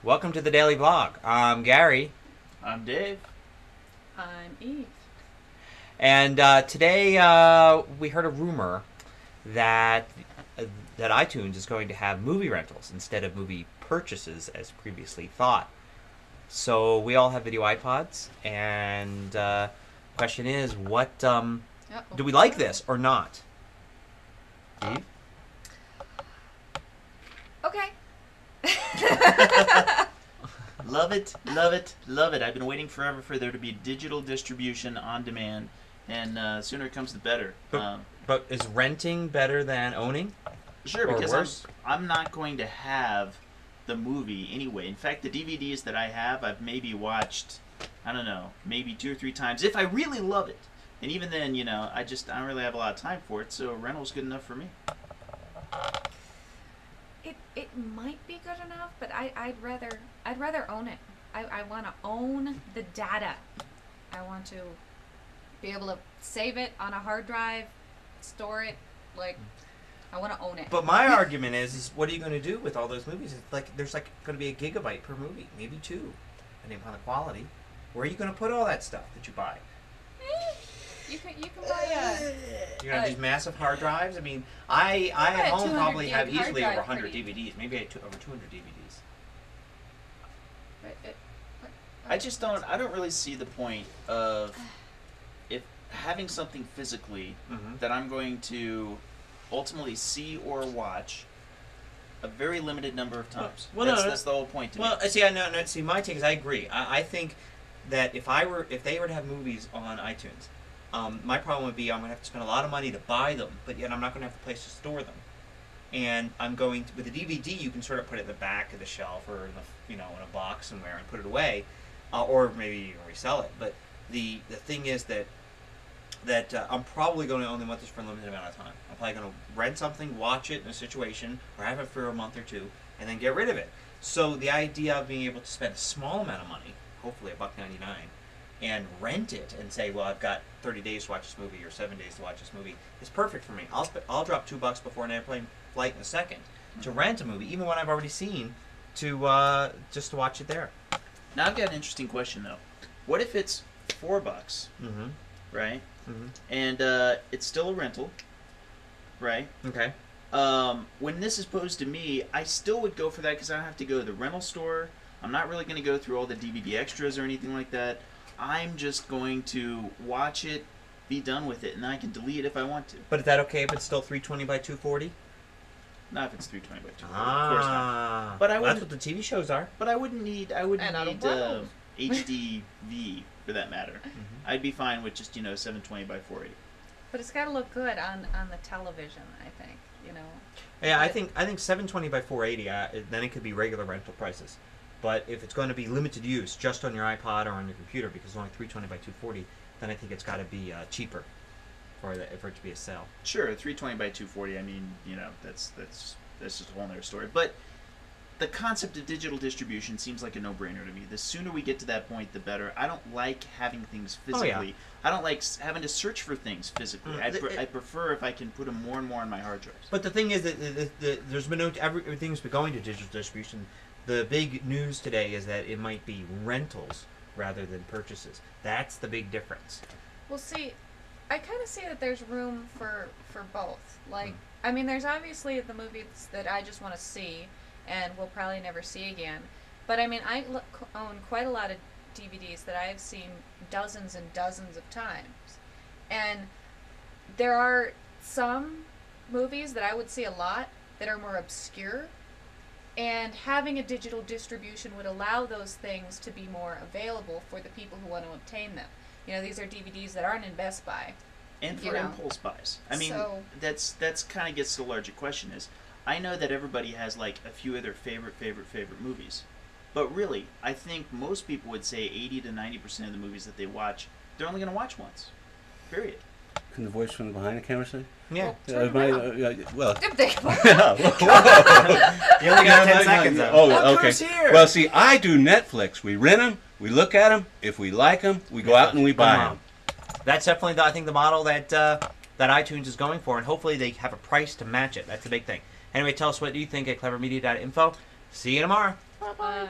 Welcome to the Daily Vlog. I'm Gary. I'm Dave. I'm Eve. And today we heard a rumor that iTunes is going to have movie rentals instead of movie purchases as previously thought. So we all have video iPods, and the question is, what do we like this or not? Eve? Okay. Love it, love it, love it. I've been waiting forever for there to be digital distribution on demand, and sooner it comes the better. But is renting better than owning? Sure, or because worse? I'm not going to have the movie anyway. In fact, the DVDs that I have, I've maybe watched, I don't know, maybe 2 or 3 times if I really love it. And even then, you know, I don't really have a lot of time for it, so a rental's good enough for me. It might be good enough, but I'd rather own it. I want to own the data. I want to be able to save it on a hard drive, store it. Like, I want to own it. But my argument is what are you going to do with all those movies? It's like there's like going to be a gigabyte per movie, maybe 2, depending upon the quality. Where are you going to put all that stuff that you buy? You can buy a. You're gonna have these massive hard drives. I mean, I at home probably have easily over 100 DVDs. Maybe I had over 200 DVDs. I just don't. I don't really see the point of if having something physically that I'm going to ultimately see or watch a very limited number of times. Well, that's the whole point to me. Well, see, my take is I agree. I think that if they were to have movies on iTunes. My problem would be I'm going to have to spend a lot of money to buy them, but yet I'm not going to have a place to store them. And I'm going to, with a DVD, you can sort of put it in the back of the shelf or in the, in a box somewhere and put it away, or maybe you can resell it. But the thing is that I'm probably going to only want this for a limited amount of time. I'm probably going to rent something, watch it in a situation, or have it for a month or 2, and then get rid of it. So the idea of being able to spend a small amount of money, hopefully $1.99, and rent it and say, well, I've got 30 days to watch this movie or 7 days to watch this movie is perfect for me. I'll drop $2 before an airplane flight in a second to rent a movie, even when I've already seen, to just to watch it there. Now I've got an interesting question though. What if it's $4, right? And it's still a rental, right? Okay. When this is posed to me, I still would go for that because I don't have to go to the rental store. I'm not really going to go through all the DVD extras or anything like that. I'm just going to watch it, be done with it, and I can delete it if I want to. But is that okay if it's still 320 by 240? Not if it's 320 by 240. Of course not. But that's what the TV shows are. But I wouldn't need HDV for that matter. I'd be fine with just 720 by 480. But it's got to look good on the television, I think. Yeah, I think 720 by 480. Then it could be regular rental prices. But if it's going to be limited use just on your iPod or on your computer, because it's only 320 by 240, then I think it's got to be cheaper for it to be a sale. Sure, 320 by 240. I mean, that's just a whole other story. But the concept of digital distribution seems like a no-brainer to me. The sooner we get to that point, the better. I don't like having things physically. Oh, yeah. I don't like having to search for things physically. I prefer if I can put them more and more on my hard drives. But the thing is that there's been everything's been going to digital distribution. The big news today is that it might be rentals rather than purchases. That's the big difference. Well, see, I kind of see that there's room for both. Like, I mean, there's obviously the movies that I just want to see and will probably never see again. But, I mean, I own quite a lot of DVDs that I have seen dozens and dozens of times. And there are some movies that I would see a lot that are more obscure. And having a digital distribution would allow those things to be more available for the people who want to obtain them. These are DVDs that aren't in Best Buy. And for impulse buys. I mean, that's kind of gets to the larger question is, I know that everybody has like a few of their favorite movies. But really, I think most people would say 80 to 90% of the movies that they watch, they're only going to watch once. Period. Can the voice from behind the camera say? Yeah. Well, you only got 10 seconds though. Oh, okay. Well, see, I do Netflix. We rent them, we look at them. If we like them, we go out and we buy them. That's definitely, I think, the model that that iTunes is going for, and hopefully they have a price to match it. That's the big thing. Anyway, tell us what you think at clevermedia.info. See you tomorrow. Bye. Bye.